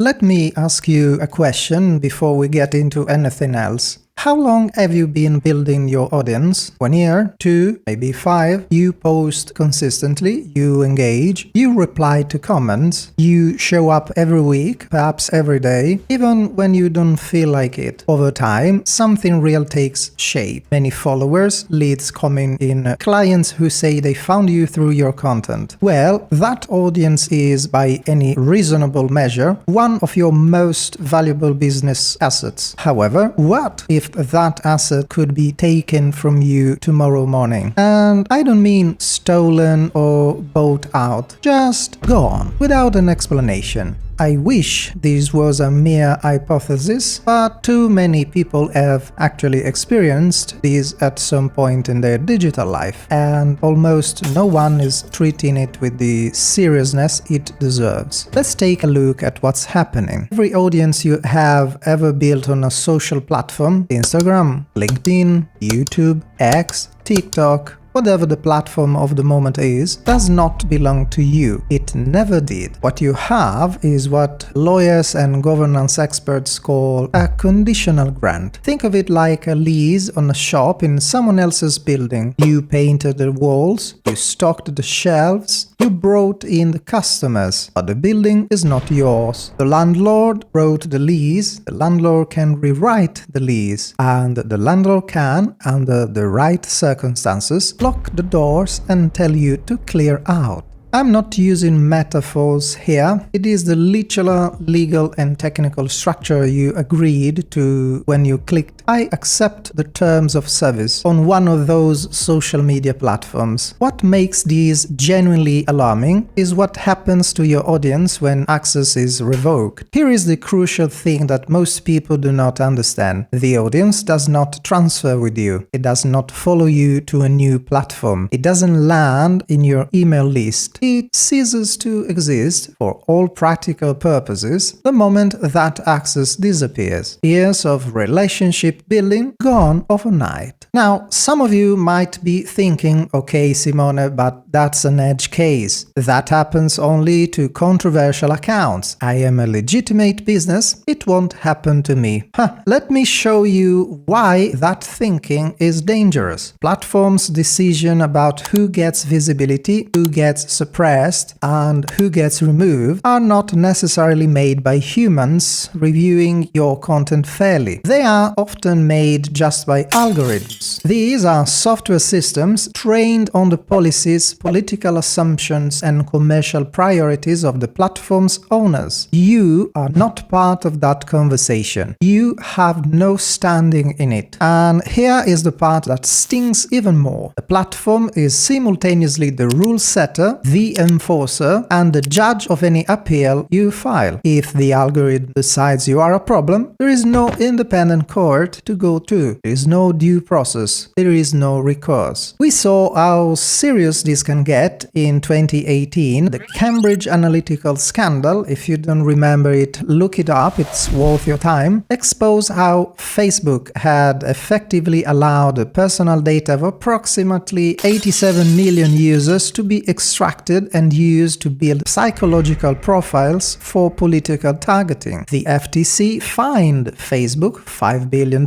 Let me ask you a question before we get into anything else. How long have you been building your audience? 1 year? 2? Maybe 5? You post consistently, you engage, you reply to comments, you show up every week, perhaps every day, even when you don't feel like it. Over time, something real takes shape. Many followers, leads coming in, clients who say they found you through your content. Well, that audience is, by any reasonable measure, one of your most valuable business assets. However, what if that asset could be taken from you tomorrow morning? And I don't mean stolen or bought out, just gone, without an explanation. I wish this was a mere hypothesis, but too many people have actually experienced this at some point in their digital life, and almost no one is treating it with the seriousness it deserves. Let's take a look at what's happening. Every audience you have ever built on a social platform, Instagram, LinkedIn, YouTube, X, TikTok, whatever the platform of the moment is, does not belong to you. It never did. What you have is what lawyers and governance experts call a conditional grant. Think of it like a lease on a shop in someone else's building. You painted the walls, you stocked the shelves, you brought in the customers, but the building is not yours. The landlord wrote the lease, the landlord can rewrite the lease, and the landlord can, under the right circumstances, lock the doors and tell you to clear out. I'm not using metaphors here. It is the literal, legal and technical structure you agreed to when you clicked "I accept the terms of service" on one of those social media platforms. What makes these genuinely alarming is what happens to your audience when access is revoked. Here is the crucial thing that most people do not understand. The audience does not transfer with you. It does not follow you to a new platform. It doesn't land in your email list. It ceases to exist for all practical purposes the moment that access disappears. Years of relationship building gone overnight. Now, some of you might be thinking, okay, Simone, but that's an edge case. That happens only to controversial accounts. I am a legitimate business. It won't happen to me. Let me show you why that thinking is dangerous. Platforms' decision about who gets visibility, who gets suppressed, and who gets removed are not necessarily made by humans reviewing your content fairly. They are often made just by algorithms. These are software systems trained on the policies, political assumptions, and commercial priorities of the platform's owners. You are not part of that conversation. You have no standing in it. And here is the part that stings even more. The platform is simultaneously the rule setter, the enforcer, and the judge of any appeal you file. If the algorithm decides you are a problem, there is no independent court to go to. There is no due process. There is no recourse. We saw how serious this can get in 2018. The Cambridge Analytica scandal, if you don't remember it, look it up, it's worth your time, exposed how Facebook had effectively allowed the personal data of approximately 87 million users to be extracted and used to build psychological profiles for political targeting. The FTC fined Facebook $5 billion.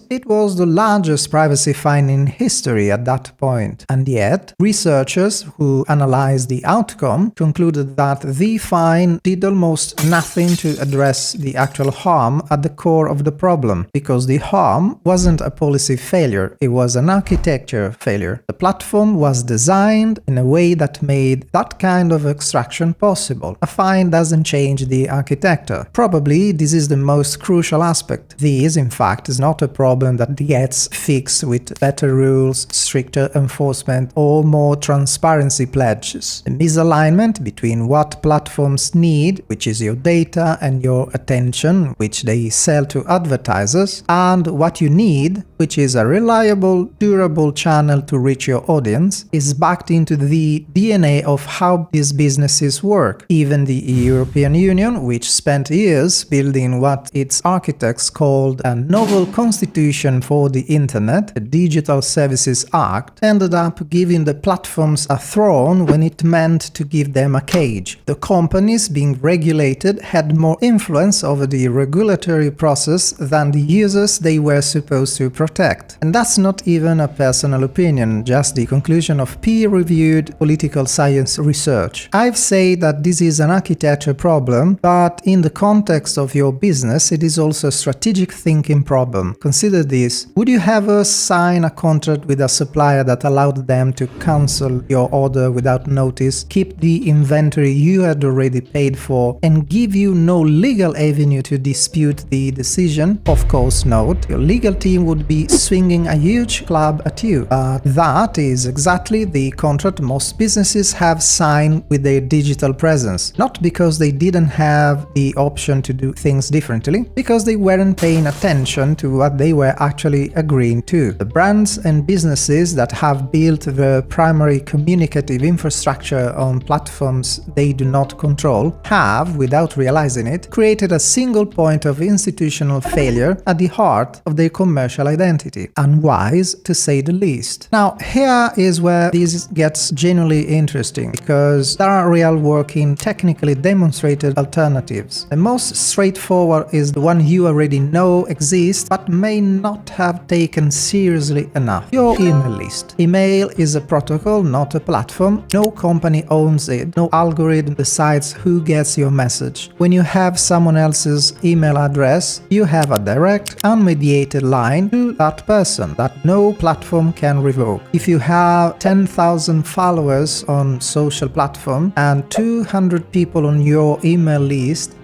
It was the largest privacy fine in history at that point. And yet, researchers who analyzed the outcome concluded that the fine did almost nothing to address the actual harm at the core of the problem, because the harm wasn't a policy failure, it was an architecture failure. The platform was designed in a way that made that kind of extraction possible. A fine doesn't change the architecture. Probably this is the most crucial aspect. This, in fact, is not a problem that gets fixed with better rules, stricter enforcement, or more transparency pledges. The misalignment between what platforms need, which is your data and your attention, which they sell to advertisers, and what you need, which is a reliable, durable channel to reach your audience, is backed into the DNA of how these businesses work. Even the European Union, which spent years building what its architects called a novel global constitution for the Internet, the Digital Services Act, ended up giving the platforms a throne when it meant to give them a cage. The companies being regulated had more influence over the regulatory process than the users they were supposed to protect. And that's not even a personal opinion, just the conclusion of peer-reviewed political science research. I've said that this is an architecture problem, but in the context of your business, it is also a strategic thinking problem. Consider this. Would you ever sign a contract with a supplier that allowed them to cancel your order without notice, keep the inventory you had already paid for, and give you no legal avenue to dispute the decision? Of course not. Your legal team would be swinging a huge club at you. But that is exactly the contract most businesses have signed with their digital presence. Not because they didn't have the option to do things differently, because they weren't paying attention to what they were actually agreeing to. The brands and businesses that have built their primary communicative infrastructure on platforms they do not control have, without realizing it, created a single point of institutional failure at the heart of their commercial identity. Unwise, to say the least. Now, here is where this gets genuinely interesting, because there are real working, technically demonstrated alternatives. The most straightforward is the one you already know exists but may not have taken seriously enough. Your email list. Email is a protocol, not a platform. No company owns it. No algorithm decides who gets your message. When you have someone else's email address, you have a direct, unmediated line to that person that no platform can revoke. If you have 10,000 followers on social platform and 200 people on your email list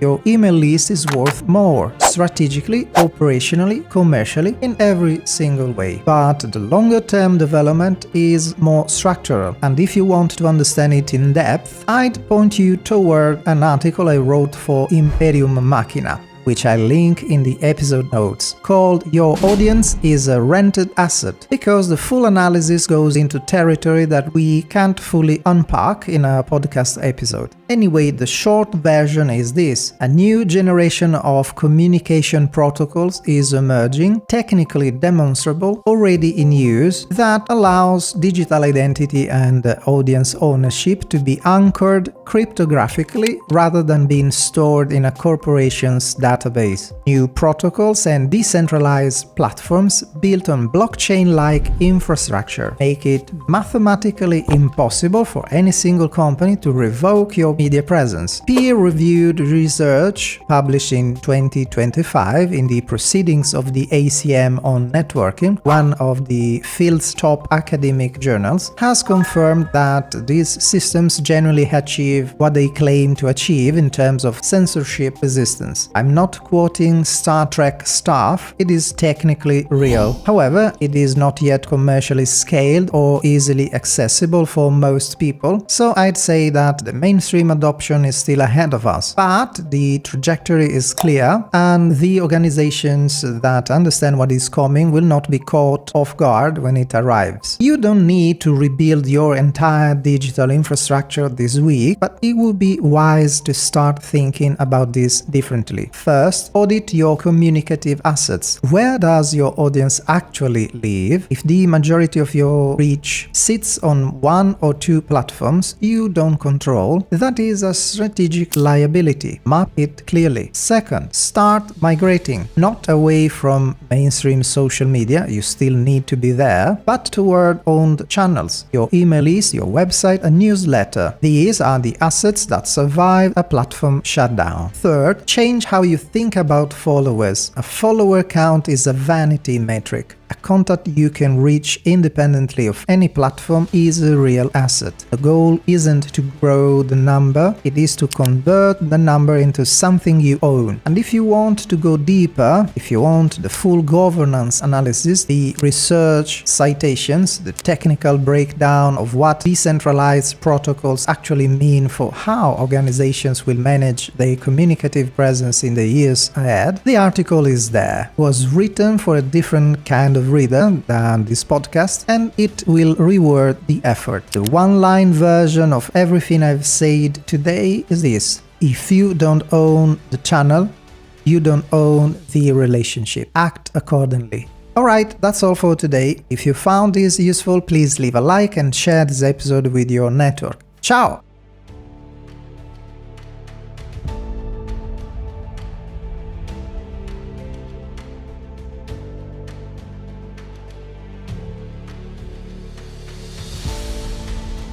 is worth more, strategically, operationally, commercially, in every single way. But the longer-term development is more structural, and if you want to understand it in depth, I'd point you toward an article I wrote for Imperium Machina, which I link in the episode notes, called "Your Audience is a Rented Asset," because the full analysis goes into territory that we can't fully unpack in a podcast episode. Anyway, the short version is this: a new generation of communication protocols is emerging, technically demonstrable, already in use, that allows digital identity and audience ownership to be anchored cryptographically rather than being stored in a corporation's database. New protocols and decentralized platforms built on blockchain-like infrastructure make it mathematically impossible for any single company to revoke your media presence. Peer-reviewed research published in 2025 in the Proceedings of the ACM on Networking, one of the field's top academic journals, has confirmed that these systems generally achieve what they claim to achieve in terms of censorship resistance. I'm not quoting Star Trek staff, it is technically real. However, it is not yet commercially scaled or easily accessible for most people, so I'd say that the mainstream adoption is still ahead of us. But the trajectory is clear, and the organizations that understand what is coming will not be caught off guard when it arrives. You don't need to rebuild your entire digital infrastructure this week, but it would be wise to start thinking about this differently. First, audit your communicative assets. Where does your audience actually live? If the majority of your reach sits on one or two platforms you don't control, that is a strategic liability. Map it clearly. Second, start migrating, not away from mainstream social media, you still need to be there, but toward owned channels, your email list, your website, a newsletter. These are the assets that survive a platform shutdown. Third, change how you think about followers. A follower count is a vanity metric. A contact you can reach independently of any platform is a real asset. The goal isn't to grow the number, it is to convert the number into something you own. And if you want to go deeper, if you want the full governance analysis, the research citations, the technical breakdown of what decentralized protocols actually mean for how organizations will manage their communicative presence in the years ahead, the article is there. It was written for a different kind of reader than this podcast, and it will reward the effort. The one-line version of everything I've said today is this: if you don't own the channel, You don't own the relationship. Act accordingly. Alright, that's all for today. If you found this useful, please leave a like and share this episode with your network. Ciao!